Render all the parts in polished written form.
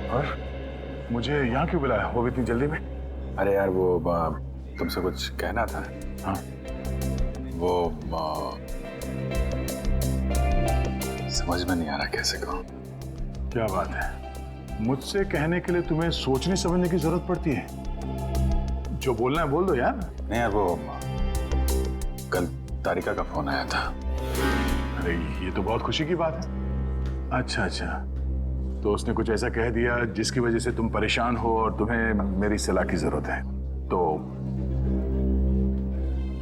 और मुझे यहाँ क्यों बुलाया, वो भी इतनी जल्दी में? अरे यार वो तुमसे कुछ कहना था। हाँ, वो समझ में नहीं आ रहा कैसे कहूँ। क्या बात है, मुझसे कहने के लिए तुम्हें सोचने समझने की जरूरत पड़ती है? जो बोलना है बोल दो यार। नहीं यार, वो कल तारिका का फोन आया था। अरे ये तो बहुत खुशी की बात है। अच्छा अच्छा, तो उसने कुछ ऐसा कह दिया जिसकी वजह से तुम परेशान हो और तुम्हें मेरी सलाह की जरूरत है। तो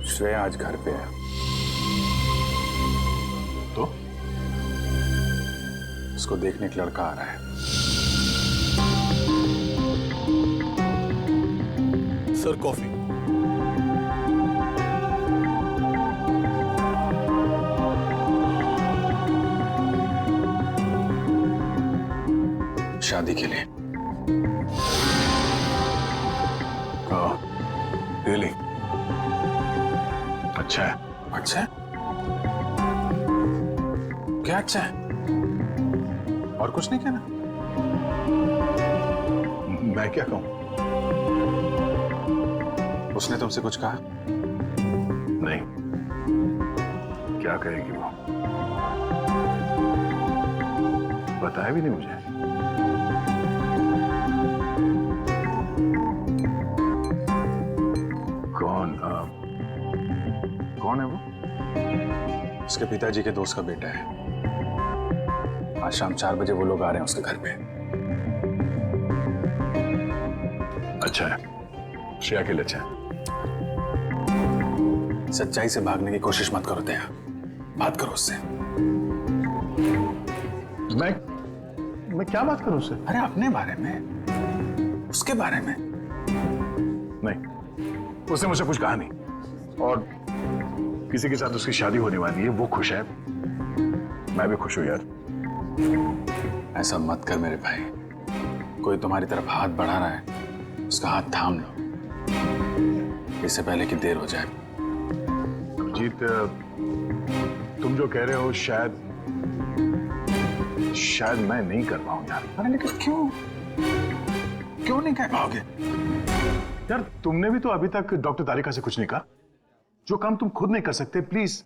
श्रेया आज घर पे है। तो उसको देखने एक लड़का आ रहा है। Sir coffee. शादी के लिए। रियली? अच्छा है। अच्छा है? क्या अच्छा है? और कुछ नहीं कहना? मैं क्या कहूं? उसने तुमसे कुछ कहा? नहीं, क्या कहेगी वो? बताया भी नहीं मुझे। कौन है वो? उसके पिताजी के दोस्त का बेटा है। आज शाम 4 बजे वो लोग आ रहे हैं उसके घर पे। अच्छा है, श्रेया के लिए अच्छा है। सच्चाई से भागने की कोशिश मत करो दया, बात करो उससे। मैं क्या बात करूं उससे? अरे अपने बारे में, उसके बारे में। नहीं, उसने मुझसे कुछ कहा नहीं, और किसी के साथ उसकी शादी होने वाली है, वो खुश है, मैं भी खुश हूं यार। ऐसा मत कर मेरे भाई, कोई तुम्हारी तरफ हाथ बढ़ा रहा है, उसका हाथ थाम लो, इससे पहले कि देर हो जाए। अभिजीत, तुम जो कह रहे हो शायद मैं नहीं कर पाऊं यार। अरे लेकिन क्यों नहीं कह पाओगे? यार तुमने भी तो अभी तक डॉक्टर तारिका से कुछ नहीं कहा। जो काम तुम खुद नहीं कर सकते, प्लीज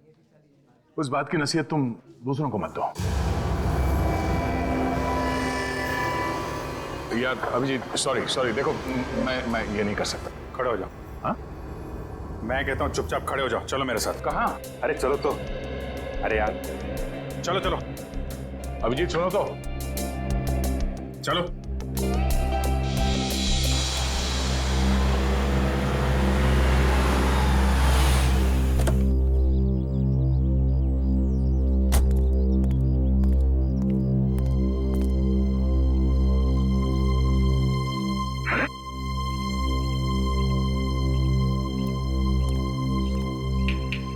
उस बात की नसीहत तुम दूसरों को मत दो। यार अभिजीत, सॉरी, देखो मैं ये नहीं कर सकता। खड़े हो जाओ। हाँ, मैं कहता हूँ चुपचाप खड़े हो जाओ, चलो मेरे साथ। कहाँ? अरे चलो तो। अरे यार चलो अभिजीत सुनो तो। चलो।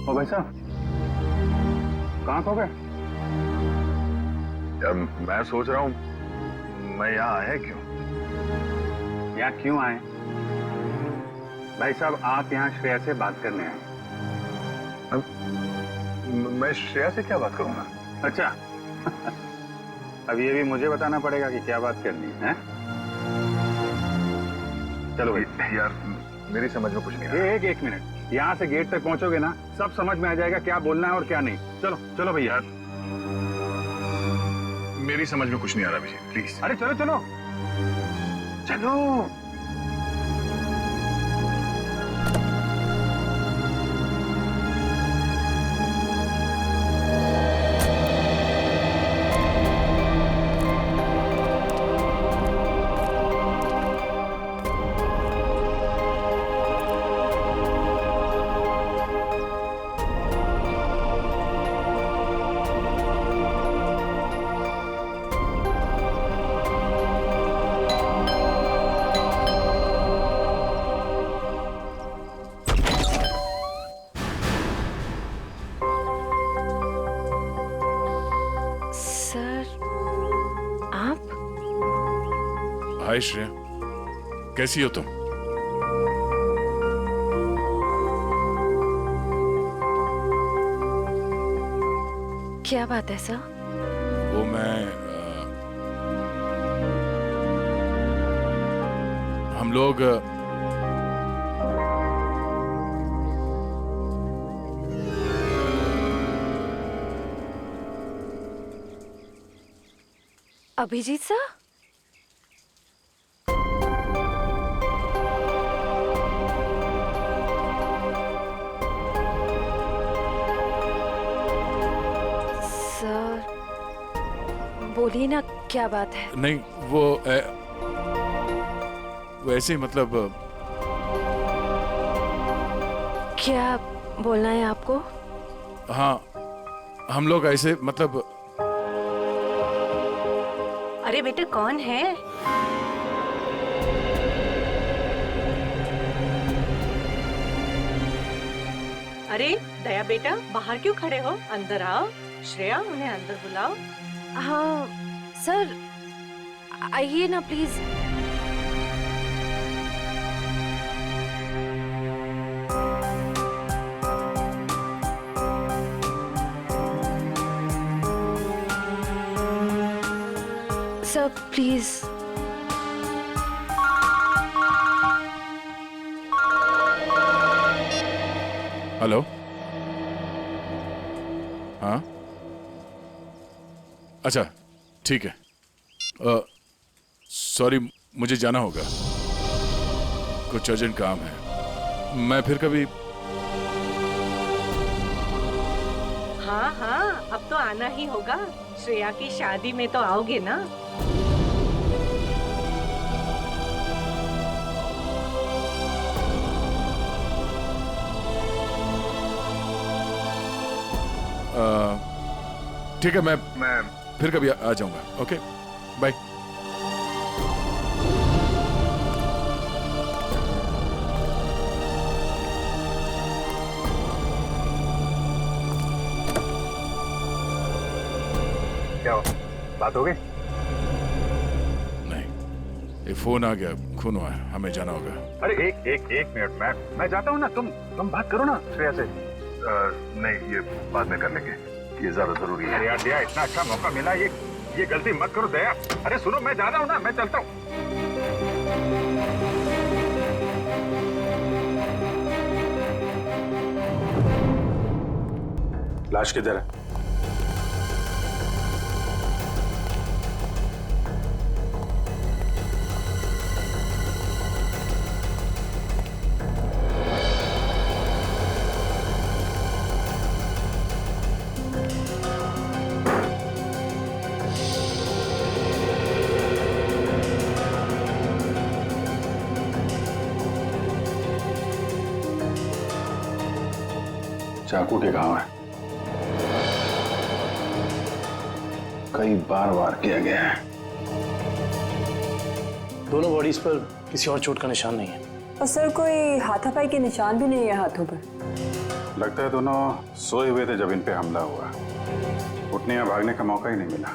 ओ भाई साहब, कहाँ खो गए? यार मैं सोच रहा हूँ मैं यहाँ आया क्यों? यहाँ क्यों आए? भाई साहब आप यहाँ श्रेया से बात करने आए। मैं श्रेया से क्या बात करूँगा? अच्छा अब ये भी मुझे बताना पड़ेगा कि क्या बात करनी है? चलो भाई। यार मेरी समझ में कुछ नहीं आ रहा। एक मिनट, यहाँ से गेट तक पहुंचोगे ना, सब समझ में आ जाएगा क्या बोलना है और क्या नहीं। चलो भैया। मेरी समझ में कुछ नहीं आ रहा विजय, प्लीज। अरे चलो। हाय श्रेया, कैसी हो तुम? क्या बात है सर? वो मैं हम लोग अभिजीत सर, सर बोलिए ना, क्या बात है? नहीं, वो वैसे ही मतलब क्या बोलना है आपको? हाँ, हम लोग ऐसे मतलब अरे बेटा, कौन है? अरे दया बेटा, बाहर क्यों खड़े हो? अंदर आओ। श्रेया, उन्हें अंदर बुलाओ। हाँ सर, आइए ना प्लीज। Sir please. हेलो। हाँ, अच्छा ठीक है। सॉरी, मुझे जाना होगा, कुछ अर्जेंट काम है। मैं फिर कभी। हाँ हाँ, अब तो आना ही होगा। श्रेया की शादी में तो आओगे ना? ठीक है, मैं फिर कभी आ जाऊंगा। Okay, bye. क्या हो, बात हो गई? नहीं, एक फोन आ गया, खून हुआ है, हमें जाना होगा। अरे एक मिनट, मैं जाता हूँ ना, तुम बात करो ना श्रेया से। नहीं, ये बाद में कर लेंगे, ये ज्यादा जरूरी है। यार दया, इतना अच्छा मौका मिला, ये गलती मत करो दया। अरे सुनो, मैं जा रहा हूँ ना, मैं चलता हूँ। लाश किधर है? चाकू के घाव है, कई बार वार किया गया है। दोनों बॉडीज पर किसी और चोट का निशान नहीं है। और सर, कोई हाथापाई के निशान भी नहीं है हाथों पर। लगता है दोनों सोए हुए थे जब इन पे हमला हुआ, उठने या भागने का मौका ही नहीं मिला।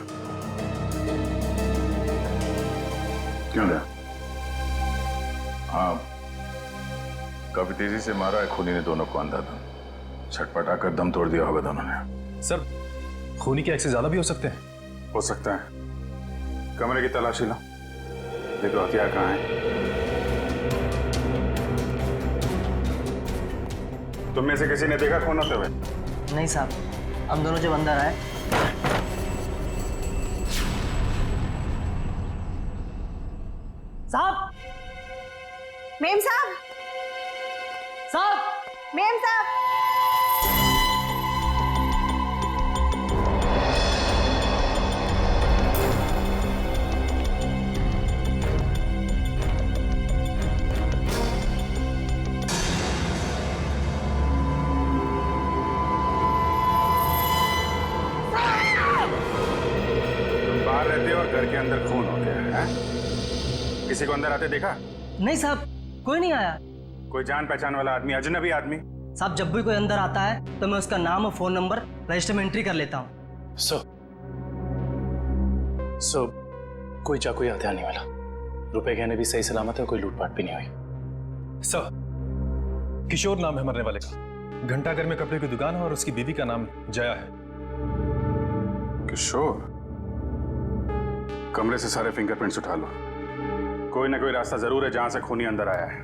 क्यों दया? हाँ, काफी तेजी से मारा है खूनी ने दोनों को अंधाधुन, छटपटा कर दम तोड़ दिया होगा दोनों ने। सर, खूनी के एक्सेस ज्यादा भी हो सकते हैं। हो सकता है। कमरे की तलाशी लो, देखो हथियार कहाँ है। तुम में से किसी ने देखा खून होते हुए? नहीं साहब, हम दोनों जब अंदर आए। साहब, मेम साहब, साहब, मेम साहब। तुम बाहर रहते हो और घर के अंदर खून हो गया है? किसी को अंदर आते देखा? नहीं साहब, कोई नहीं आया। कोई जान पहचान वाला आदमी, अजनबी आदमी? साहब, जब भी कोई अंदर आता है तो मैं उसका नाम और फोन नंबर रजिस्टर में एंट्री कर लेता हूँ। सो कोई चाकू या हथियार नहीं मिला। रुपए गहने भी सही सलामत है, कोई लूटपाट भी नहीं हुई। सर, किशोर नाम है मरने वाले का। घंटाघर में कपड़े की दुकान है और उसकी बीवी का नाम जया है। किशोर? कमरे से सारे फिंगरप्रिंट्स उठा लो, कोई ना कोई रास्ता जरूर है जहां से खूनी अंदर आया है।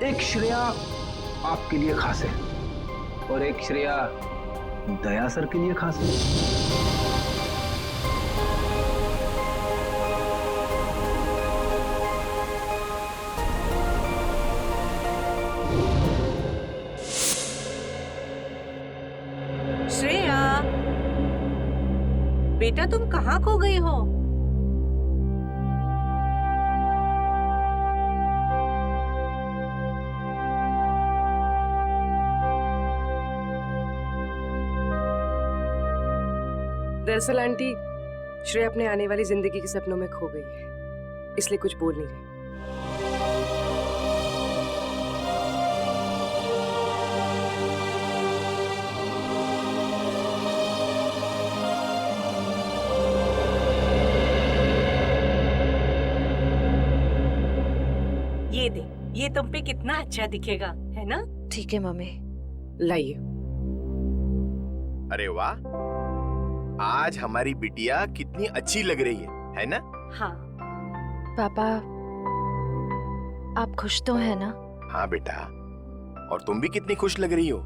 एक श्रेया आपके लिए खास है और एक श्रेया दया सर के लिए खास है। श्रेया, बेटा तुम कहाँ खो गई हो? दरअसल आंटी, श्रेया अपने आने वाली जिंदगी के सपनों में खो गई है, इसलिए कुछ बोल नहीं रही। ये दे, ये तुम पे कितना अच्छा दिखेगा, है ना? ठीक है मम्मी। लाइए। अरे वाह, आज हमारी बिटिया कितनी अच्छी लग रही है ना? हाँ। पापा, आप खुश तो हैं ना? हाँ बेटा, और तुम भी कितनी खुश लग रही हो।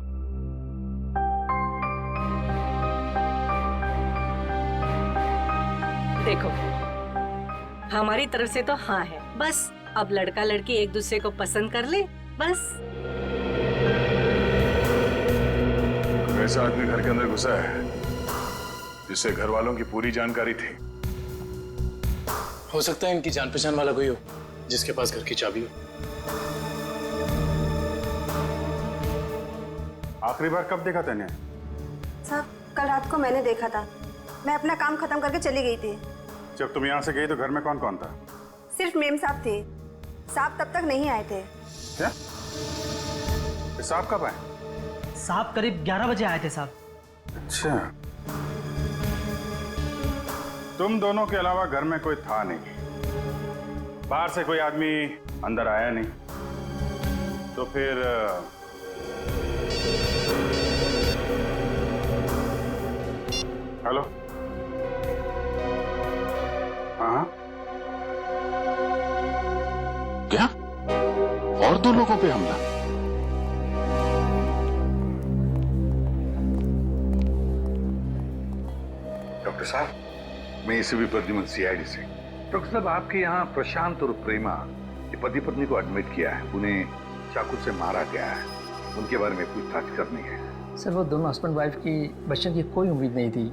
देखो, हमारी तरफ से तो हाँ है, बस अब लड़का लड़की एक दूसरे को पसंद कर ले, बस। ऐसा आदमी घर के अंदर घुसा है जिससे घर वालों की पूरी जानकारी थी। हो सकता है इनकी जान पहचान वाला कोई हो जिसके पास घर की चाबी हो। आखिरी बार कब देखा तूने? साहब, कल रात को मैंने देखा था। मैं अपना काम खत्म करके चली गई थी। जब तुम यहाँ से गई तो घर में कौन कौन था? सिर्फ मेम साहब थे। साहब तब तक नहीं आए थे। क्या? साहब कब आए? साहब करीब 11 बजे आए थे साहब। अच्छा, तुम दोनों के अलावा घर में कोई था नहीं, बाहर से कोई आदमी अंदर आया नहीं, तो फिर हेलो? हाँ, क्या? और 2 लोगों पे हमला? डॉक्टर साहब, मैं एसीपी प्रद्युमन सीआईडी से। डॉक्टर साहब, आपके यहाँ प्रशांत और प्रेमा ये पति पत्नी को एडमिट किया है, उन्हें चाकू से मारा गया है, उनके बारे में पूछताछ करनी है। सर, वो दोनों हस्बैंड वाइफ की बच्चों की कोई उम्मीद नहीं थी,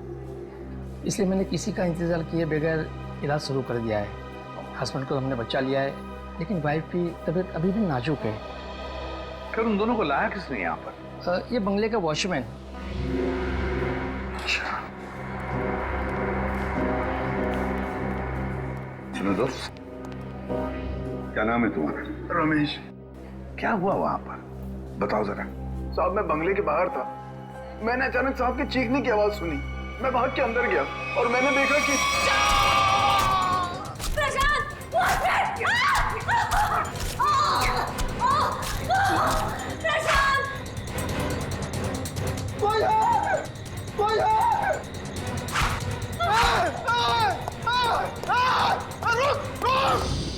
इसलिए मैंने किसी का इंतजार किए बगैर इलाज शुरू कर दिया है। हस्बैंड को हमने बच्चा लिया है, लेकिन वाइफ की तबीयत अभी भी नाजुक है। फिर उन दोनों को लाया किसने यहाँ पर? ये बंगले का वॉचमैन। अच्छा, सुनो दोस्त, क्या नाम है तुम्हारा? रमेश। क्या हुआ वहां पर, बताओ जरा। साहब, मैं बंगले के बाहर था, मैंने अचानक साहब की चीखने की आवाज सुनी। मैं भाग के अंदर गया और मैंने देखा कि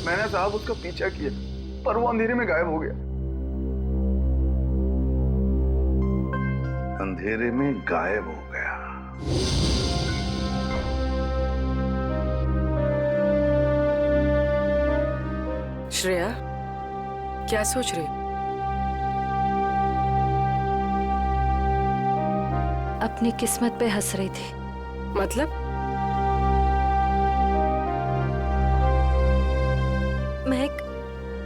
मैंने साहब उसका पीछा किया, पर वो अंधेरे में गायब हो गया। अंधेरे में गायब हो गया? श्रेया, क्या सोच रही? अपनी किस्मत पे हंस रही थी। मतलब? मैं एक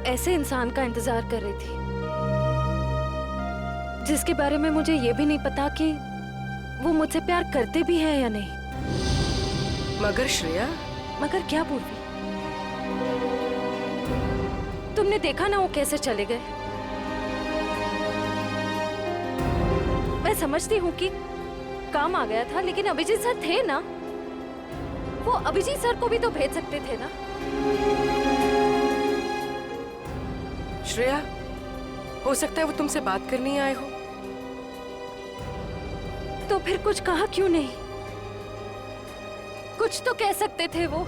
ऐसे इंसान का इंतजार कर रही थी जिसके बारे में मुझे ये भी नहीं पता कि वो मुझसे प्यार करते भी हैं या नहीं। मगर श्रेया? मगर क्या पूर्वी? तुमने देखा ना वो कैसे चले गए। मैं समझती हूँ कि काम आ गया था, लेकिन अभिजीत सर थे ना, वो अभिजीत सर को भी तो भेज सकते थे ना। श्रेया, हो सकता है वो तुमसे बात करने आए हो, तो फिर कुछ कहा क्यों नहीं? कुछ तो कह सकते थे वो।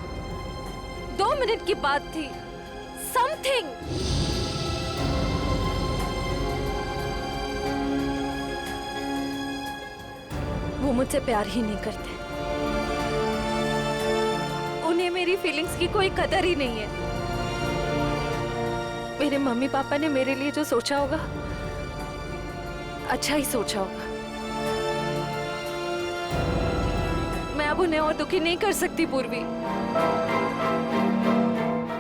2 मिनट की बात थी। समथिंग। वो मुझसे प्यार ही नहीं करते। उन्हें मेरी फीलिंग्स की कोई कदर ही नहीं है। मेरे मम्मी पापा ने मेरे लिए जो सोचा होगा, अच्छा ही सोचा होगा। मैं अब उन्हें और दुखी नहीं कर सकती पूर्वी।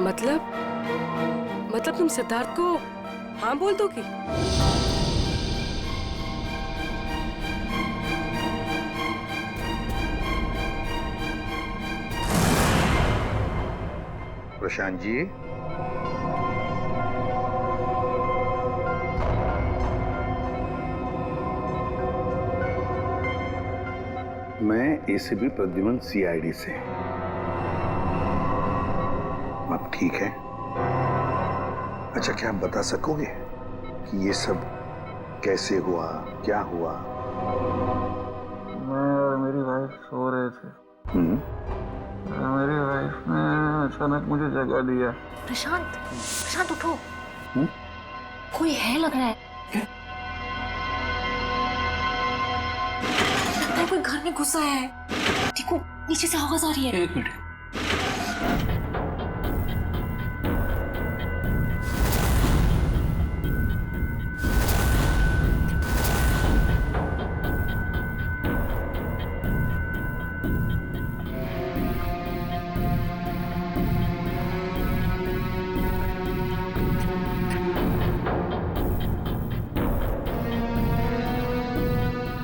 मतलब तुम सिद्धार्थ को हाँ बोल दोगी? प्रशांत जी, मैं एसीपी प्रद्युमन सीआईडी से। अब ठीक है। अच्छा, क्या आप बता सकोगे कि ये सब कैसे हुआ, क्या हुआ? मैं और मेरी वाइफ सो रहे थे। मेरी वाइफ ने अचानक मुझे जगा दिया। प्रशांत उठो। कोई है लग रहा है। लगता है कोई घर में घुसा है। देखो नीचे से आवाज आ रही है। 1 मिनट।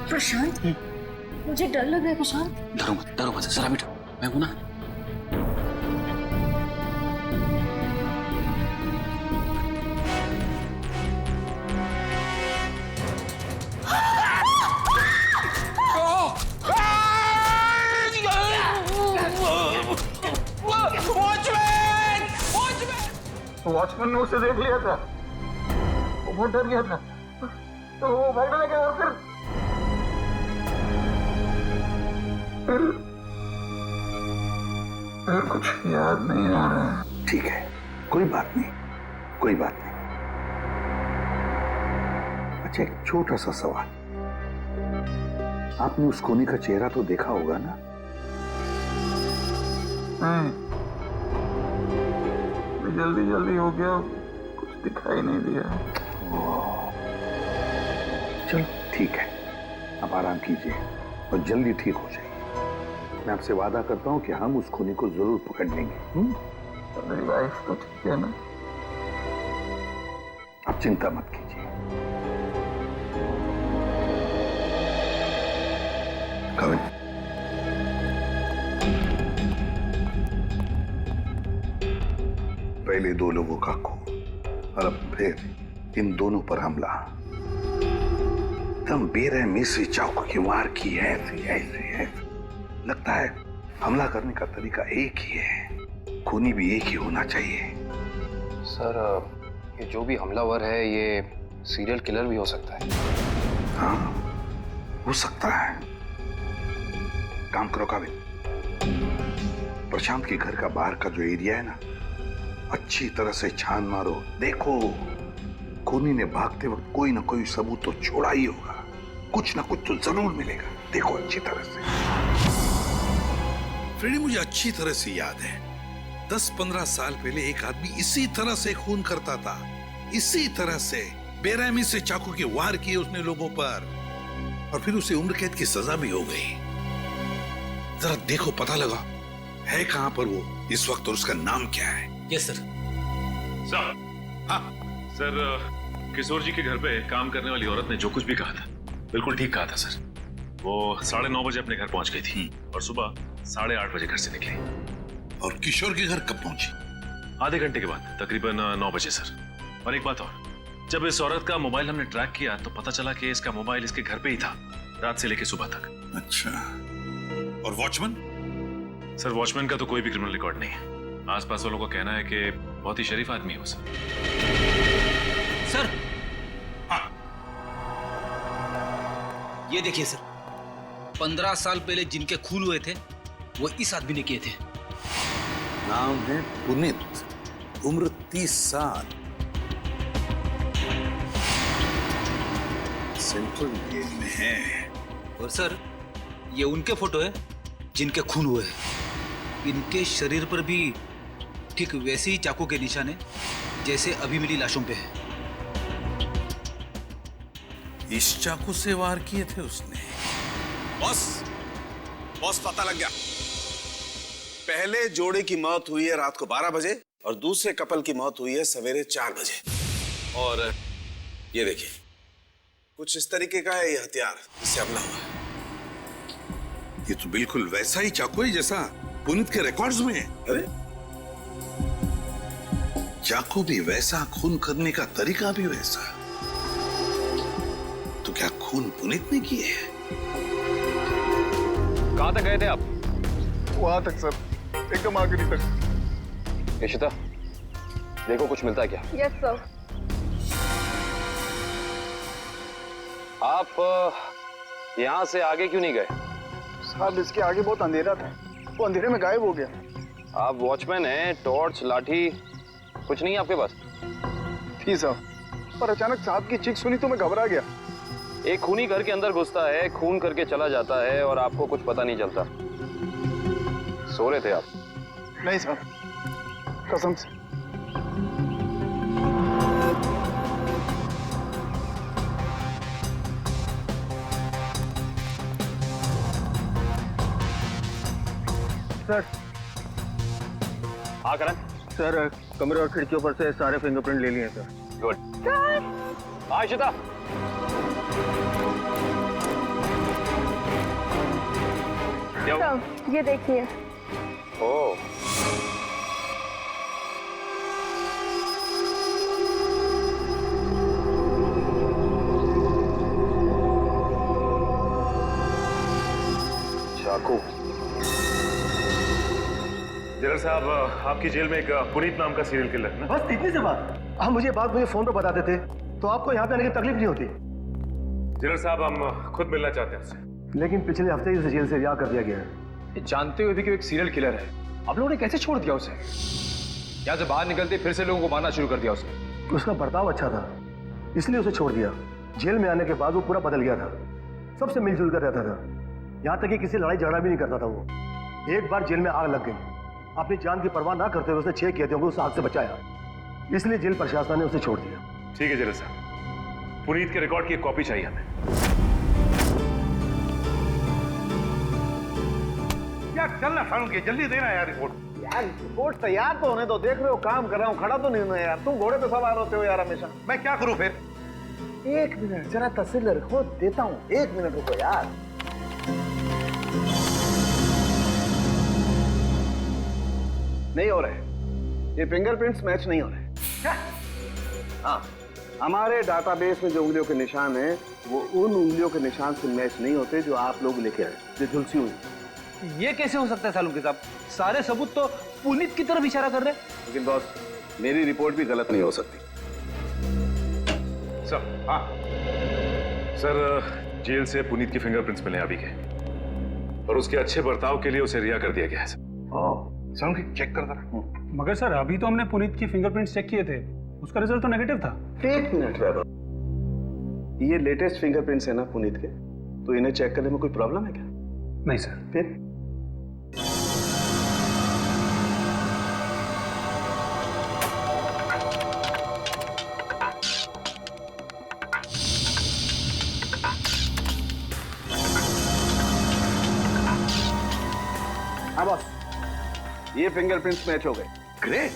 प्रशांत, मुझे डर लग रहा है। प्रशांत, डरो मत, जरा बैठो, मैं हूं ना। वॉचमैन ने उसे देख लिया था। वो डर गया था, तो वो भागने लगा। और फिर कुछ याद नहीं आ रहा है। ठीक है, कोई बात नहीं, कोई बात नहीं। अच्छा, एक छोटा सा सवाल। आपने उस कोनी का चेहरा तो देखा होगा ना? नहीं, जल्दी हो गया, कुछ दिखाई नहीं दिया। चलो ठीक है, आप आराम कीजिए और जल्दी ठीक हो जाइए। मैं आपसे वादा करता हूँ कि हम उस खूनी को जरूर पकड़ लेंगे। मेरी वाइफ तो ठीक है ना? आप चिंता मत कीजिए। कविन, पहले 2 लोगों का खून और अब फिर इन दोनों पर हमला। एकदम बेरहमी से चाकू की वार की है। ऐसे लगता है हमला करने का तरीका एक ही है, खूनी भी एक ही होना चाहिए। सर, ये जो भी हमलावर है ये सीरियल किलर भी हो सकता है। हाँ, हो सकता है। काम करो काबिल, प्रशांत के घर का बाहर का जो एरिया है ना, अच्छी तरह से छान मारो। देखो, खूनी ने भागते वक्त कोई ना कोई सबूत तो छोड़ा ही होगा। कुछ ना कुछ तो जरूर मिलेगा। देखो अच्छी तरह से। फ्रेडी, मुझे अच्छी तरह से याद है 10-15 साल पहले एक आदमी इसी तरह से खून करता था। इसी तरह से बेरहमी से चाकू के वार किए उसने लोगों पर, और फिर उसे उम्र कैद की सजा भी हो गई। जरा देखो, पता लगा है कहां पर वो इस वक्त और उसका नाम क्या है। Yes sir. सर, किशोर जी के घर पे काम करने वाली औरत ने जो कुछ भी कहा था बिल्कुल ठीक कहा था सर। वो 9:30 बजे अपने घर पहुंच गई थी और सुबह 8:30 बजे घर से निकली। और किशोर के घर कब पहुंची? आधे घंटे के बाद, तकरीबन 9 बजे सर। और एक बात और, जब इस औरत का मोबाइल हमने ट्रैक किया तो पता चला कि इसका मोबाइल इसके घर पे ही था रात से लेकर सुबह तक। अच्छा, और वॉचमैन? सर, वॉचमैन का तो कोई भी क्रिमिनल रिकॉर्ड नहीं है। आसपास वालों का कहना है कि बहुत ही शरीफ आदमी है वो सर। सर, हाँ, ये देखिए सर, 15 साल पहले जिनके खून हुए थे वो इस आदमी ने किए थे। नाम है पुनीत, उम्र 30 साल, सेंट्रल जेल में है। और सर ये उनके फोटो है जिनके खून हुए हैं। इनके शरीर पर भी ठीक वैसे ही चाकू के निशान है जैसे अभी मिली लाशों पे है। इस चाकू से वार किए थे उसने। बॉस पता लग गया। पहले जोड़े की मौत हुई है रात को 12 बजे और दूसरे कपल की मौत हुई है सवेरे 4 बजे। और ये देखिए कुछ इस तरीके का है ये हथियार जिससे हमला हुआ है। ये तो बिल्कुल वैसा ही चाकू है जैसा पुनीत के रिकॉर्ड्स में है। अरे चाकू भी वैसा, खून करने का तरीका भी वैसा। तो क्या खून पुनीत ने किए? कहां तक गए थे आप? वहां तक सर, एकदम आखिरी तक। इशिता, देखो कुछ मिलता है क्या? Yes sir. आप यहाँ से आगे क्यों नहीं गए? साहब इसके आगे बहुत अंधेरा था, वो अंधेरे में गायब हो गया। आप वॉचमैन हैं, टॉर्च, लाठी कुछ नहीं है आपके पास? थी साहब, पर अचानक साहब की चीख सुनी तो मैं घबरा गया। एक खूनी घर के अंदर घुसता है, खून करके चला जाता है और आपको कुछ पता नहीं चलता। सो रहे थे आप? नहीं साहब, कसम से। सर। हाँ करण। सर कमरे और खिड़कियों पर से सारे फिंगरप्रिंट ले लिए सर। गुड। हाँ इशिता। ये देखिए। ओह। चाकू। जनरल साहब, आपकी जेल में एक पुनीत नाम का सीरियल किलर है ना? बस इतनी सी बात। हम मुझे बात मुझे फोन पर बताते थे तो आपको यहाँ पे आने की तकलीफ नहीं होती। जनरल साहब, हम खुद मिलना चाहते हैं उससे। लेकिन पिछले हफ्ते ही उसे जेल से रिहा कर दिया गया है। जानते हुए भी कि वो एक सीरियल किलर है, आप लोगों ने कैसे छोड़ दिया उसे? यहाँ से बाहर निकलते फिर से लोगों को मारना शुरू कर दिया उसने। उसका बर्ताव अच्छा था इसलिए उसे छोड़ दिया। जेल में आने के बाद वो पूरा बदल गया था, सबसे मिलजुल कर रहता था, यहाँ तक कि किसी लड़ाई झगड़ा भी नहीं करता था वो। एक बार जेल में आग लग गई, अपनी जान की परवाह ना करते हुए उसने 6 कैदियों को उस आग से बचाया, इसलिए जेल प्रशासन ने उसे छोड़ दिया। ठीक है जनरल साहब, पुनीत के रिकॉर्ड की एक कॉपी चाहिए हमें। यार चलना फारूक, जल्दी देना यार रिपोर्ट। यार रिपोर्ट तैयार तो होने दो, देख रहे हो काम कर रहा हूँ, खड़ा तो नहीं हूं यार। तुम घोड़े पे सवार होते हो यार हमेशा। मैं क्या करूं फिर? 1 मिनट जरा तसल्ली रखो, देता हूँ। 1 मिनट रुको यार। नहीं हो रहे, ये फिंगरप्रिंट्स मैच नहीं हो रहे। हाँ, हमारे डाटाबेस में जो उंगलियों के निशान हैं वो उन उंगलियों के निशान से मैच नहीं होते जो आप लोग लेके आए, जो झुलसी हुई। ये कैसे हो सकता है सालुंके साहब? सारे सबूत तो पुनीत की तरफ इशारा कर रहे हैं। लेकिन बॉस, मेरी रिपोर्ट भी गलत नहीं हो सकती। सर। हाँ सर, जेल से पुनीत की फिंगरप्रिंट्स मिले अभी के, और उसके अच्छे बर्ताव के लिए उसे रिहा कर दिया गया है सर। सालुंके चेक कर जरा। मगर सर अभी तो हमने पुनीत की फिंगरप्रिंट्स चेक किए थे, उसका रिजल्ट तो नेगेटिव था। 1 मिनट ये लेटेस्ट फिंगरप्रिंट्स है ना पुनीत के, तो इन्हें चेक करने में कोई प्रॉब्लम है क्या? नहीं सर। फिर हाँ बॉस, ये फिंगरप्रिंट्स मैच हो गए। ग्रेट।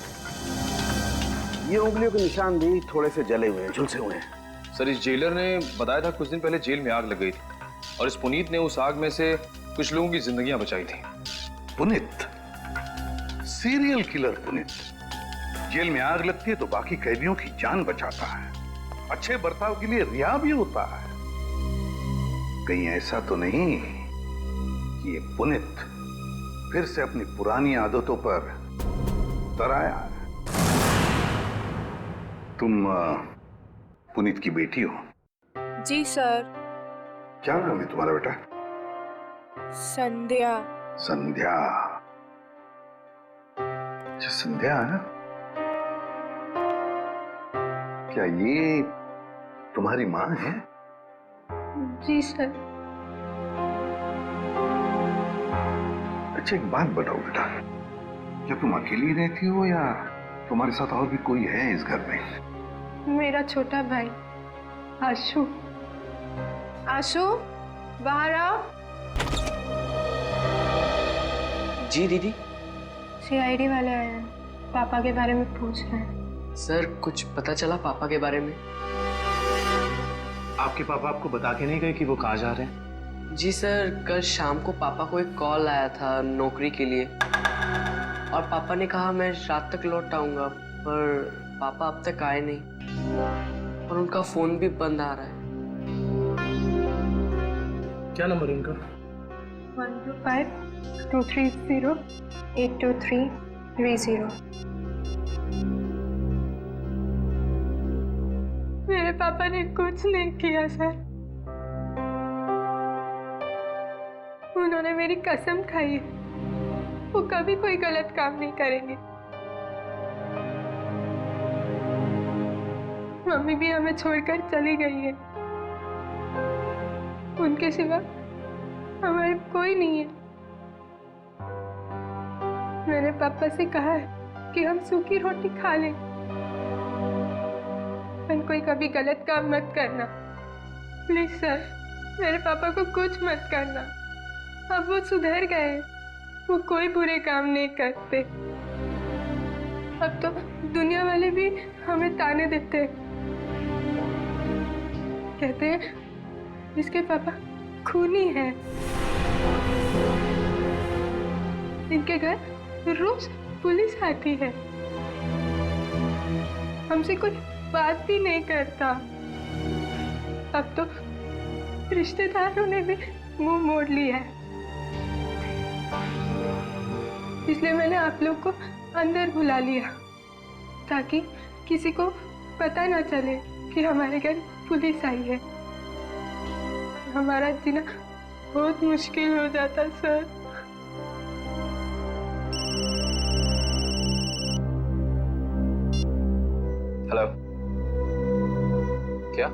ये उंगलियों के निशान भी थोड़े से जले हुए हैं, झुलसे हुए हैं। सर, इस जेलर ने बताया था कुछ दिन पहले जेल में आग लग गई थी और इस पुनीत ने उस आग में से कुछ लोगों की जिंदगियां बचाई थी। Puneet, serial killer Puneet, jail में आग लगती है तो बाकी कैदियों की जान बचाता है, अच्छे बर्ताव के लिए रिहा भी होता है। कहीं ऐसा तो नहीं कि ये पुनीत फिर से अपनी पुरानी आदतों पर उतर आया है? तुम पुनीत की बेटी हो? जी सर। क्या नाम है तुम्हारा बेटा? संध्या। संध्या? अच्छा संध्या है ना? क्या ये तुम्हारी माँ है? जी सर। अच्छा एक बात बताओ बेटा, क्या तुम अकेली रहती हो या तुम्हारे साथ और भी कोई है इस घर में? मेरा छोटा भाई आशु। आशु बाहर आओ। जी दीदी। सीआईडी वाले आए हैं, पापा के बारे में पूछ रहे हैं। सर कुछ पता चला पापा के बारे में? आपके पापा आपको बता के नहीं गए कि वो कहाँ जा रहे हैं? जी सर, कल शाम को पापा को एक कॉल आया था नौकरी के लिए और पापा ने कहा मैं रात तक लौट आऊंगा, पर पापा अब तक आए नहीं और उनका फोन भी बंद आ रहा है। क्या नंबर है उनका? 125-230-82330। मेरे पापा ने कुछ नहीं किया सर। उन्होंने मेरी कसम खाई है, वो कभी कोई गलत काम नहीं करेंगे। मम्मी भी हमें छोड़कर चली गई है, उनके सिवा हमारे कोई नहीं है। मैंने पापा से कहा है कि हम सूखी रोटी खा लें, पर कोई कभी गलत काम मत करना। प्लीज सर, मेरे पापा को कुछ मत करना। अब वो सुधर गए हैं, वो कोई बुरे काम नहीं करते। अब तो दुनिया वाले भी हमें ताने देते हैं, कहते हैं इसके पापा खूनी है। इनके घर रोज पुलिस आती है, हमसे कोई बात भी नहीं करता। अब तो रिश्तेदारों ने भी मुंह मोड़ लिया है, इसलिए मैंने आप लोग को अंदर बुला लिया ताकि किसी को पता ना चले कि हमारे घर पुलिस आई है। हमारा जीना बहुत मुश्किल हो जाता सर। हेलो, क्या?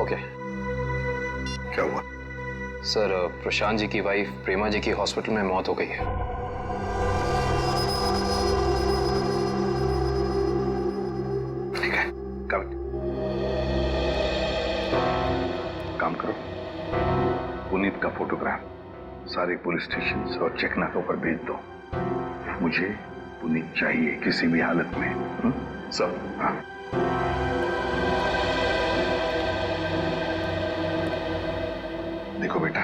ओके। क्या हुआ? सर, प्रशांत जी की वाइफ प्रेमा जी की हॉस्पिटल में मौत हो गई है। ठीक है, काम करो, पुनीत का फोटोग्राफ सारे पुलिस स्टेशन और चेक नाकों पर भेज दो। मुझे पुनीत चाहिए किसी भी हालत में। सब? हाँ। देखो बेटा,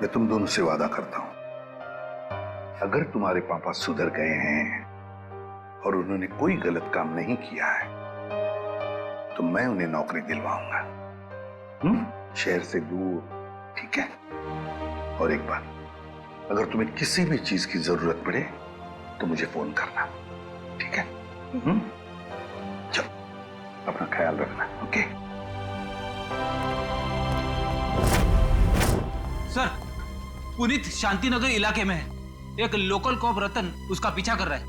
मैं तुम दोनों से वादा करता हूं, अगर तुम्हारे पापा सुधर गए हैं और उन्होंने कोई गलत काम नहीं किया है तो मैं उन्हें नौकरी दिलवाऊंगा, शहर से दूर। ठीक है? और एक बात, अगर तुम्हें किसी भी चीज की जरूरत पड़े तो मुझे फोन करना, ठीक है? चलो, अपना ख्याल रखना। ओके? सर, पुनीत शांतिनगर इलाके में है। एक लोकल कॉप रतन उसका पीछा कर रहा है।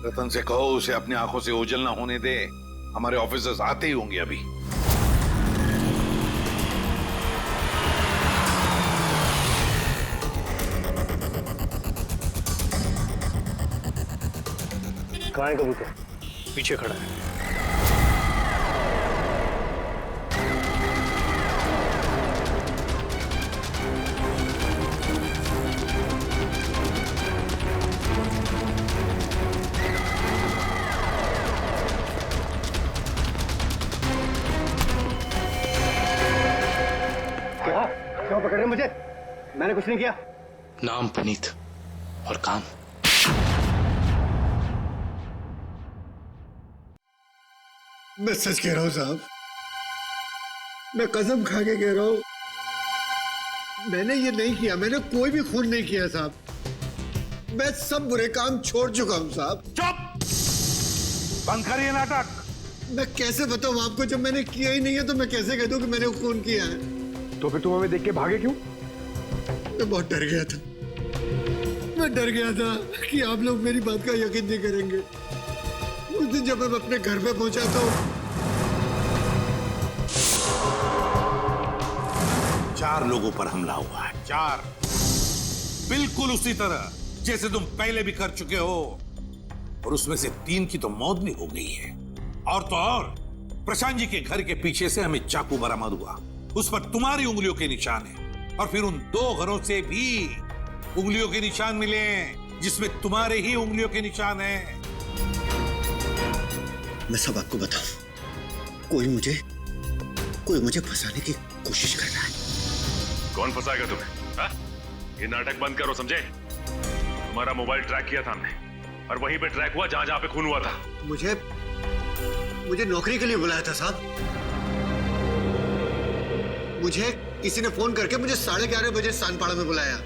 रतन से कहो उसे अपनी आंखों से ओझल ना होने दे, हमारे ऑफिसर्स आते ही होंगे अभी। कहाँ है कबूतर? पीछे खड़ा है। क्यों पकड़ रहे मुझे? मैंने कुछ नहीं किया। नाम पुनीत और काम। मैं सच कह रहा हूं साहब, मैं कसम खा के कह रहा हूं, मैंने ये नहीं किया, मैंने कोई भी खून नहीं किया साहब। मैं सब बुरे काम छोड़ चुका हूं साहब। चुप! बंद करिए नाटक। मैं कैसे बताऊं आपको, जब मैंने किया ही नहीं है तो मैं कैसे कह दूं कि मैंने खून किया है? तो फिर तुम हमें देख के भागे क्यों? मैं बहुत डर गया था। मैं डर गया था कि आप लोग मेरी बात का यकीन नहीं करेंगे। उस दिन जब मैं अपने घर पे पहुंचा तो 4 लोगों पर हमला हुआ है। 4, बिल्कुल उसी तरह जैसे तुम पहले भी कर चुके हो, और उसमें से 3 की तो मौत भी हो गई है। और तो और प्रशांत जी के घर के पीछे से हमें चाकू बरामद हुआ, उस पर तुम्हारी उंगलियों के निशान है, और फिर उन 2 घरों से भी उंगलियों के निशान मिले जिसमें तुम्हारे ही उंगलियों के निशान हैं। मैं सब आपको बताऊं, कोई मुझे फंसाने की कोशिश कर रहा है। कौन फंसाएगा तुम्हें? हा? ये नाटक बंद करो, समझे? तुम्हारा मोबाइल ट्रैक किया था हमने, और वहीं पे ट्रैक हुआ जहां जहां पे खून हुआ था। मुझे नौकरी के लिए बुलाया था साहब। मुझे किसी ने फोन करके मुझे 11:30 बजे सानपाड़ा में बुलाया।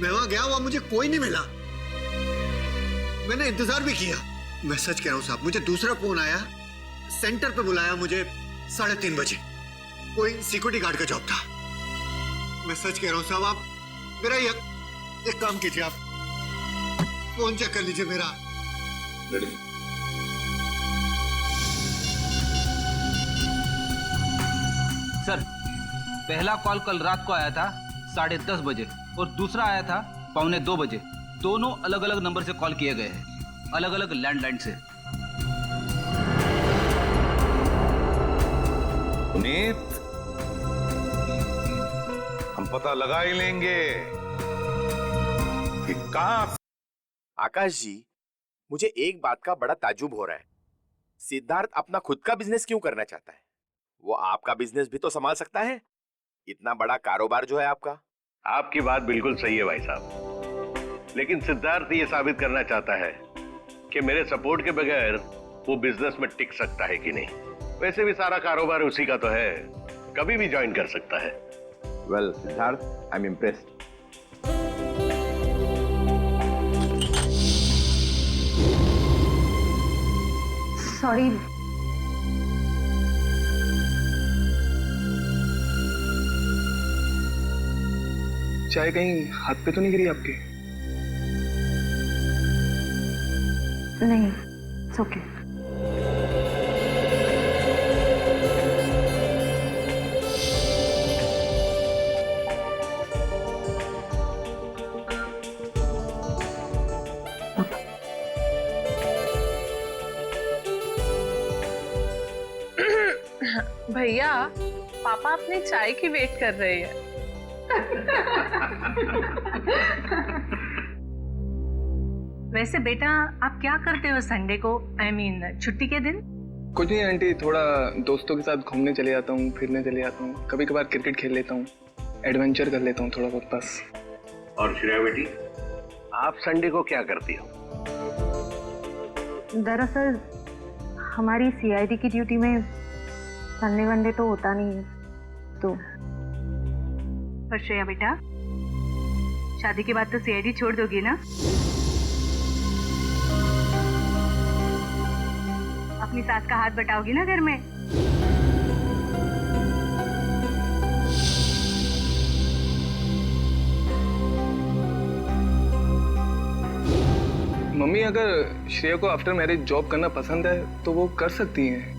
मैं वहां गया, वहां मुझे कोई नहीं मिला। मैंने इंतजार भी किया। मैं सच कह रहा हूं साहब, मुझे दूसरा फोन आया, सेंटर पे बुलाया मुझे 3:30 बजे। कोई सिक्योरिटी गार्ड का जॉब था। मैं सच कह रहा हूं साहब, आप मेरा एक काम कीजिए, आप फोन चेक कर लीजिए मेरा। सर, पहला कॉल कल रात को आया था 10:30 बजे और दूसरा आया था 1:45 बजे। दोनों अलग अलग नंबर से कॉल किए गए हैं, अलग अलग लैंडलाइन से। पुनीत, हम पता लगा ही लेंगे कि कहां। आकाश जी, मुझे एक बात का बड़ा ताज्जुब हो रहा है। सिद्धार्थ अपना खुद का बिजनेस क्यों करना चाहता है? वो आपका बिजनेस भी तो संभाल सकता है। इतना बड़ा कारोबार जो है आपका। आपकी बात बिल्कुल सही है भाई साहब, लेकिन सिद्धार्थ ये साबित करना चाहता है कि मेरे सपोर्ट के बगैर वो बिजनेस में टिक सकता है कि नहीं। वैसे भी सारा कारोबार उसी का तो है, कभी भी ज्वाइन कर सकता है। Well Siddharth, I am impressed. Sorry, चाय कहीं हाथ पे तो नहीं गिरी आपके? नहीं, इट्स ओके। भैया, पापा अपनी चाय की वेट कर रहे हैं। वैसे बेटा, आप क्या करते हो संडे को, I mean, छुट्टी के दिन? कुछ नहीं आंटी, थोड़ा दोस्तों के साथ घूमने चले जाता हूँ, फिरने चले जाता हूँ, कभी कभार क्रिकेट खेल लेता हूँ, एडवेंचर कर लेता हूँ थोड़ा बहुत बस। और श्रेया बेटी, आप संडे को क्या करती हो? दरअसल हमारी CID की ड्यूटी में संडे वनडे तो होता नहीं है, तो। पर श्रेया बेटा, शादी के बाद तो CID छोड़ दोगी ना? अपनी सास का हाथ बटाओगी ना घर में? मम्मी, अगर श्रेया को आफ्टर मैरिज जॉब करना पसंद है तो वो कर सकती हैं।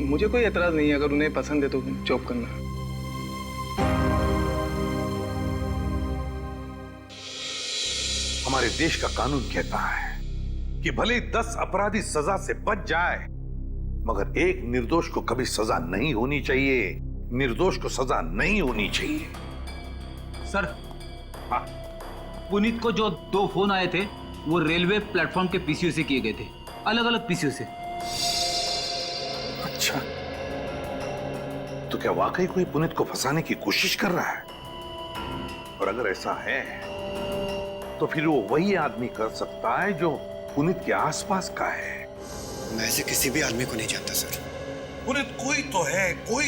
मुझे कोई एतराज नहीं है अगर उन्हें पसंद है तो जॉब करना। हमारे देश का कानून कहता है कि भले 10 अपराधी सजा से बच जाए, मगर एक निर्दोष को कभी सजा नहीं होनी चाहिए। निर्दोष को सजा नहीं होनी चाहिए। सर, पुनीत को जो 2 फोन आए थे वो रेलवे प्लेटफॉर्म के पीसीओ से किए गए थे, अलग अलग पीसीओ से। अच्छा, तो क्या वाकई कोई पुनीत को फंसाने की कोशिश कर रहा है? और अगर ऐसा है तो फिर वो वही आदमी कर सकता है जो पुनीत के आसपास का है। मैं ऐसे किसी भी आदमी को नहीं जानता सर। पुनीत कोई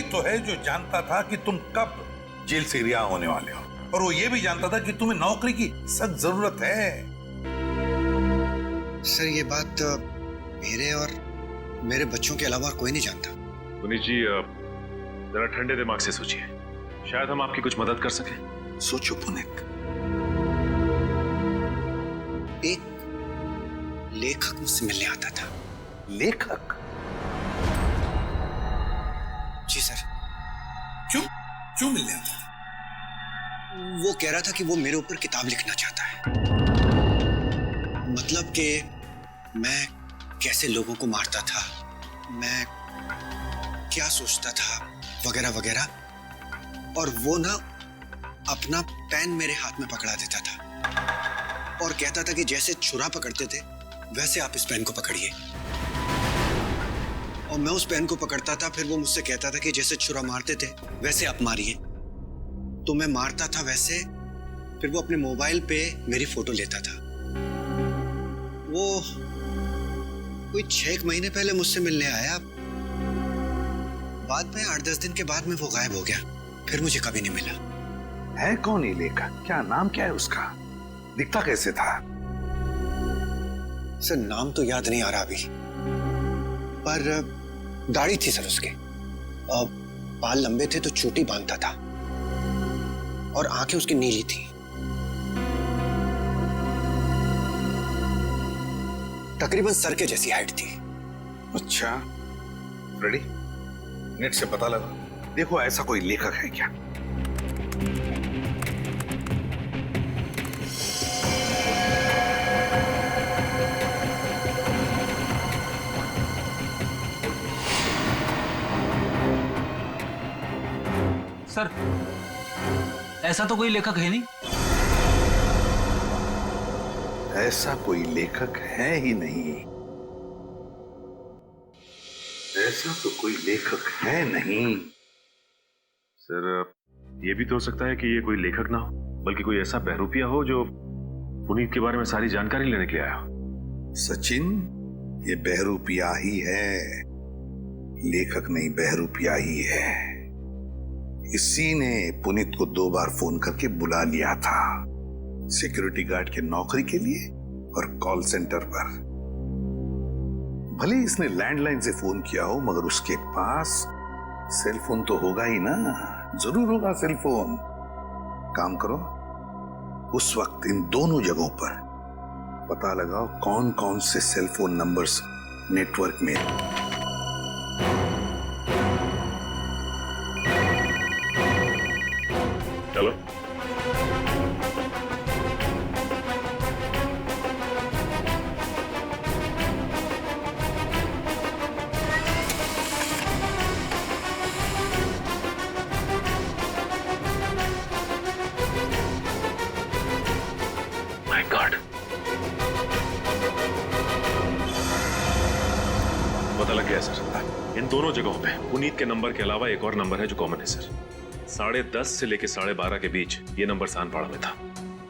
तो है जो जानता था कि तुम कब जेल से रिहा होने वाले हो, और वो ये भी जानता था कि तुम्हें नौकरी की सख्त जरूरत है। सर, ये बात मेरे और मेरे बच्चों के अलावा कोई नहीं जानता। पुनीत जी, जरा ठंडे दिमाग से सोचिए, शायद हम आपकी कुछ मदद कर सकें। सोचो पुनीत। एक लेखक मुझसे मिलने आता था। लेखक? जी सर। क्यों मिलने आता था? वो कह रहा था कि वो मेरे ऊपर किताब लिखना चाहता है। मतलब कि मैं कैसे लोगों को मारता था, मैं क्या सोचता था, वगैरह वगैरह। और वो ना अपना पेन मेरे हाथ में पकड़ा देता था और कहता था कि जैसे छुरा पकड़ते थे वैसे आप इस पेन को पकड़िए। और मैं उस पेन को पकड़ता था, फिर वो मुझसे कहता था कि जैसे छुरा मारते थे वैसे आप मारिए। तो मैं मारता था वैसे, फिर वो अपने मोबाइल पे मेरी फोटो लेता था। वो कोई 6 महीने पहले मुझसे मिलने आया। बाद में 8-10 दिन के बाद में वो गायब हो गया, फिर मुझे कभी नहीं मिला। है कौन ये लेखक? क्या नाम क्या है उसका? दिखता कैसे था? सर नाम तो याद नहीं आ रहा अभी, पर दाढ़ी थी सर उसके, बाल लंबे थे तो चोटी बांधता था और आंखें उसकी नीली थी। तकरीबन सर के जैसी हाइट थी। अच्छा, रेडी? नेट से पता लगा, देखो ऐसा कोई लेखक है क्या? सर ऐसा तो कोई लेखक है नहीं। ऐसा कोई लेखक है ही नहीं। ऐसा तो कोई लेखक है नहीं। सर ये भी तो हो सकता है कि ये कोई लेखक ना हो, बल्कि कोई ऐसा बहरूपिया हो जो पुनीत के बारे में सारी जानकारी लेने के लिए आया हो। सचिन, ये बहरूपिया ही है, लेखक नहीं, बहरूपिया ही है। इसी ने पुनीत को 2 बार फोन करके बुला लिया था, सिक्योरिटी गार्ड की नौकरी के लिए और कॉल सेंटर पर। भले इसने लैंडलाइन से फोन किया हो, मगर उसके पास सेल फोन तो होगा ही ना, जरूर होगा सेल फोन। काम करो, उस वक्त इन दोनों जगहों पर पता लगाओ कौन कौन से सेल फोन नंबर्स नेटवर्क में। चलो। माय गॉड, पता लग गया सर। इन दोनों जगहों पे पुनीत के नंबर के अलावा एक और नंबर है जो कॉमन है सर। 10:30 से लेकर 12:30 के बीच ये नंबर सानपाड़ा में था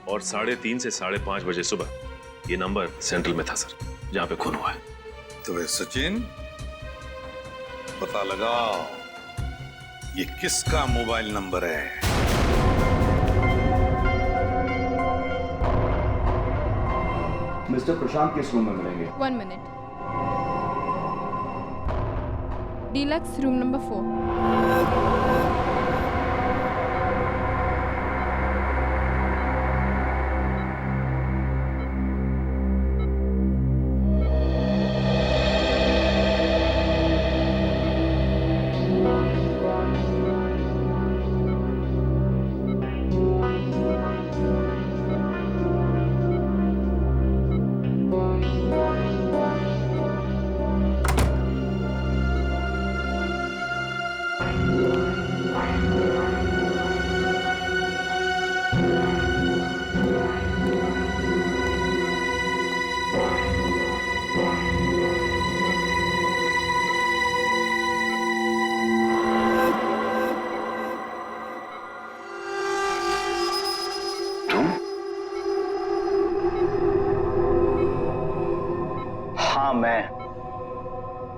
और 3:30 से 5:30 बजे सुबह ये नंबर सेंट्रल में था सर, जहां पे खून हुआ है। तो वे सचिन, पता लगाओ ये किसका मोबाइल नंबर है। मिस्टर प्रशांत किस रूम में मिलेंगे? 1 मिनट। Deluxe room number 4।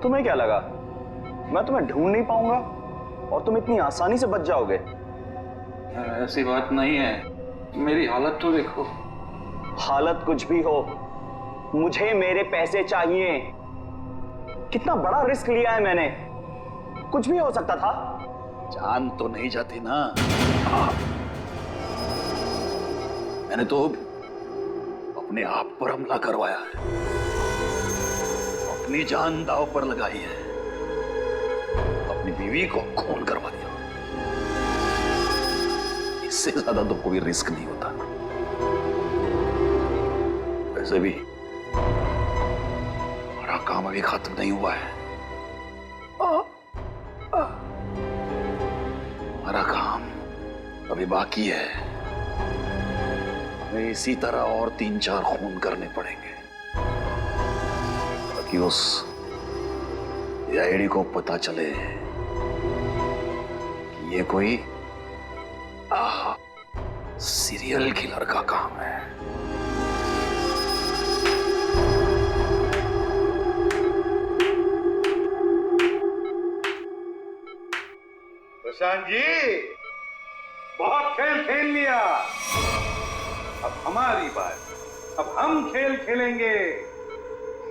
तुम्हें क्या लगा मैं तुम्हें ढूंढ नहीं पाऊंगा और तुम इतनी आसानी से बच जाओगे? ऐसी बात नहीं है, मेरी हालत तो देखो। हालत कुछ भी हो, मुझे मेरे पैसे चाहिए। कितना बड़ा रिस्क लिया है मैंने, कुछ भी हो सकता था। जान तो नहीं जाती ना। मैंने तो अपने आप पर हमला करवाया है, अपनी जान दांव पर लगाई है, अपनी बीवी को खून करवा दिया। इससे ज्यादा तो कोई रिस्क नहीं होता। वैसे भी हमारा काम अभी खत्म नहीं हुआ है। हमारा काम अभी बाकी है। हमें इसी तरह और 3-4 खून करने पड़ेंगे ताकि उस आईडी को पता चले कि ये कोई सीरियल किलर का काम है। प्रशांत जी, बहुत खेल खेल लिया, अब हमारी बात। अब हम खेल खेलेंगे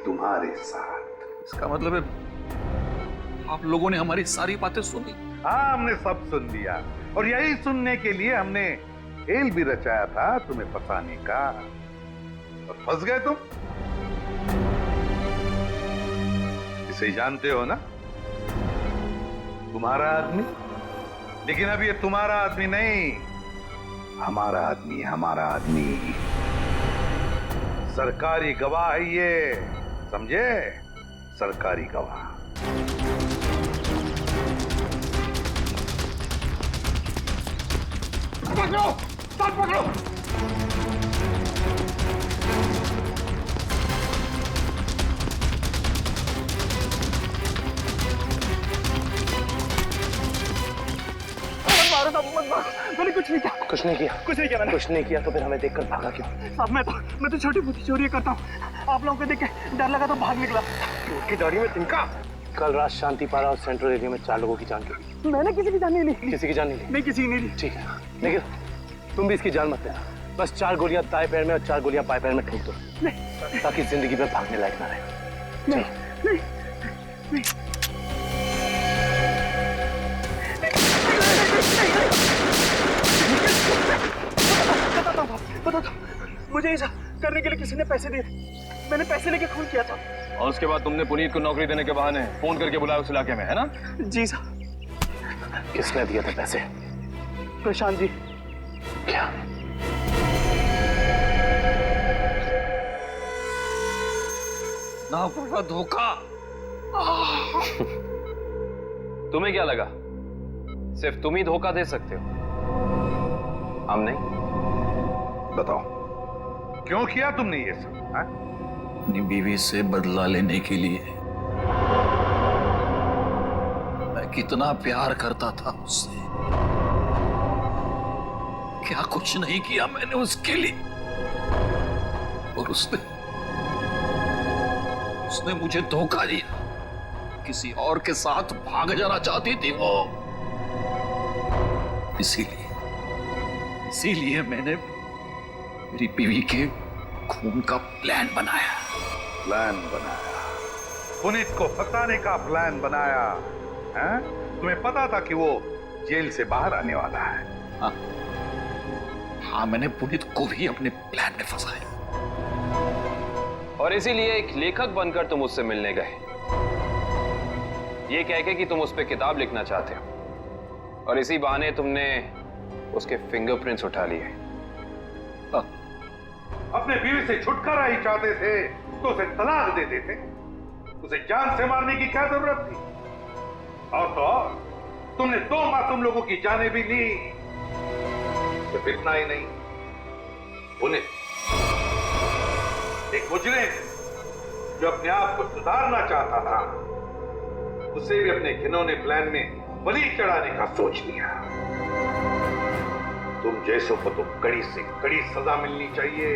तुम्हारे साथ। इसका मतलब है आप लोगों ने हमारी सारी बातें सुनी? हाँ, हमने सब सुन लिया और यही सुनने के लिए हमने खेल भी रचाया था तुम्हें फंसाने का, और फंस गए तुम। इसे जानते हो ना, तुम्हारा आदमी। लेकिन अब ये तुम्हारा आदमी नहीं, हमारा आदमी है, हमारा आदमी। सरकारी गवाह है ये, समझे? सरकारी गवाह। पकड़ो, साथ पकड़ो। मैंने कुछ नहीं किया। कुछ नहीं किया? कुछ नहीं किया मैंने। कुछ नहीं किया तो फिर हमें देखकर भागा क्यों? साहब मैं तो छोटी मोटी चोरी करता हूँ। आप लोगों को देख के डर लगा तो भाग निकला। की दाढ़ी में तिनका। कल रात शांतिपारा और सेंट्रल एरिया में 4 लोगों की जान गई। मैंने किसी की जान नहीं ली। किसी की जान नहीं ली? नहीं, किसी की नहीं ली। ठीक है, लेकिन तुम भी इसकी जान मत लेना। बस 4 गोलियां दाएं पैर में और 4 गोलियां बाएं पैर में ठोक दो, ताकि जिंदगी में भागने लायक ना रहे। नहीं, नहीं। बताता हूँ, मुझे ऐसा करने के लिए किसी ने पैसे दिए। मैंने पैसे लेके खून किया था। और उसके बाद तुमने पुनीत को नौकरी देने के बहाने फोन करके बुलाया उस इलाके में, है ना? जी साहब। किसने दिए थे पैसे? प्रशांत जी। क्या? ना पड़ा धोखा। तुम्हें क्या लगा सिर्फ तुम ही धोखा दे सकते हो, हम नहीं? बताओ, क्यों किया तुमने ये सब? अपनी बीवी से बदला लेने के लिए। मैं कितना प्यार करता था उससे। क्या कुछ नहीं किया मैंने उसके लिए, और उसने मुझे धोखा दिया। किसी और के साथ भाग जाना चाहती थी वो। इसीलिए मैंने मेरी बीवी के खून का प्लान बनाया। पुनीत को फंसाने का प्लान बनाया, हैं? तुम्हें पता था कि वो जेल से बाहर आने वाला है? हाँ, मैंने पुनीत को भी अपने प्लान में फंसाया। और इसीलिए एक लेखक बनकर तुम उससे मिलने गए, ये कह के कि तुम उस पर किताब लिखना चाहते हो, और इसी बहाने तुमने उसके फिंगरप्रिंट्स उठा लिए। अपने बीवी से छुटकारा ही चाहते थे तो उसे तलाक दे देते। उसे जान से मारने की क्या जरूरत थी? और तो और, तुमने 2 मासूम लोगों की जानें भी ली। सिर्फ इतना ही नहीं, पुनीत एक मुजरिम जो अपने आप को सुधारना चाहता था, उसे भी अपने घिनौने प्लान में बलि चढ़ाने का सोच लिया। तुम जैसों को तो कड़ी से कड़ी सजा मिलनी चाहिए,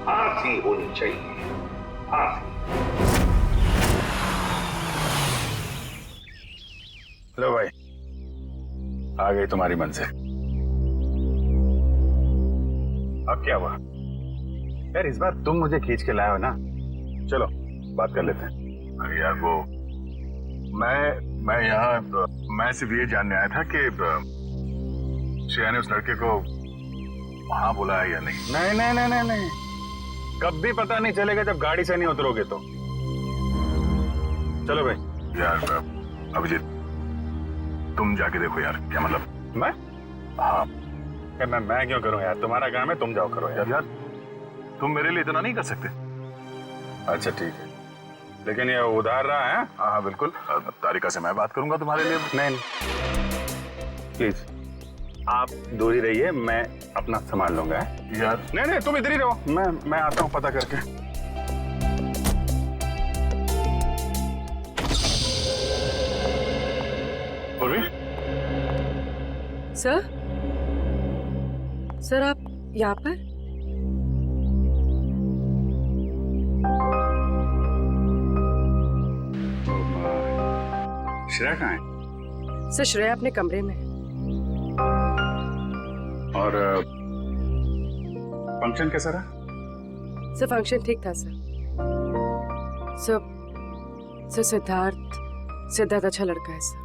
फांसी होनी चाहिए, फांसी। लो भाई, आ गई तुम्हारी मंजिल। अब क्या हुआ? यार इस बार तुम मुझे खींच के लाए हो ना, चलो बात कर लेते हैं। अरे यार, वो मैं मैं सिर्फ ये जानने आया था कि श्रेया ने उस लड़के को हाँ बोला है या नहीं। नहीं नहीं नहीं नहीं नहीं, कभी पता नहीं चलेगा जब गाड़ी से नहीं उतरोगे तो। चलो भाई। यार अभिजीत, तुम जाके देखो यार, क्या मतलब। मैं? हाँ मैं क्यों करूं यार, तुम्हारा काम है, तुम जाओ करो यार। तुम मेरे लिए इतना नहीं कर सकते। अच्छा ठीक है, लेकिन ये उधार रहा है। हाँ बिल्कुल, तारिका से मैं बात करूंगा तुम्हारे लिए। नहीं प्लीज आप दूर ही रहिए, मैं अपना संभाल लूंगा यार। नहीं नहीं तुम इधर ही रहो, मैं आता हूँ पता करके। पूर्वी। सर आप यहाँ पर? श्रेया कहाँ है? सर श्रेया अपने कमरे में है। और फंक्शन कैसा रहा? सर फंक्शन ठीक था सर। सर सिद्धार्थ अच्छा लड़का है सर।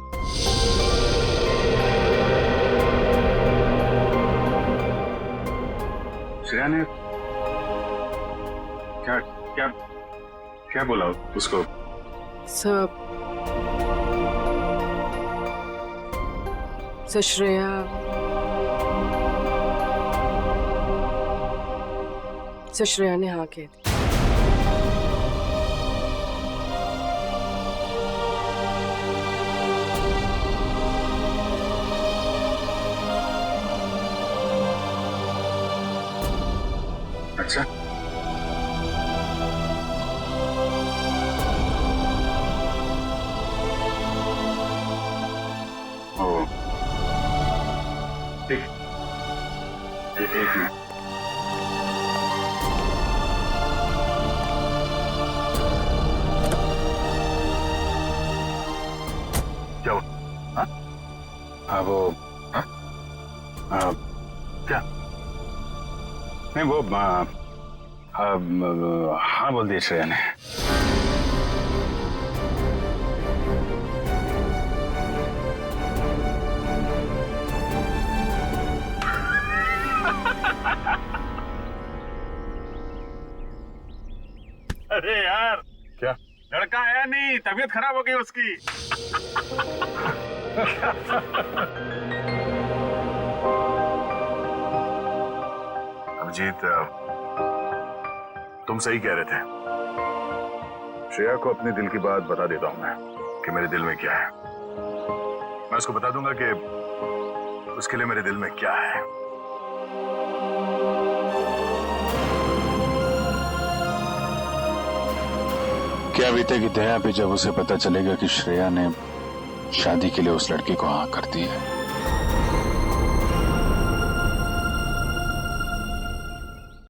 श्रेया ने क्या क्या क्या बोला उसको? सर श्रेया ने हाँ कह दी। अच्छा ओ ठीक, एक मिनट। क्या हुआ? हाँ वो क्या? नहीं वो हाँ बोल दिया श्रेया ने। अरे यार क्या लड़का आया नहीं, तबीयत खराब हो गई उसकी। अभिजीत तुम सही कह रहे थे। श्रेया को अपने दिल की बात बता देता हूं मैं कि मेरे दिल में क्या है। मैं उसको बता दूंगा कि उसके लिए मेरे दिल में क्या है। क्या बीतेगी दया पे जब उसे पता चलेगा कि श्रेया ने शादी के लिए उस लड़के को हाँ कर दी है।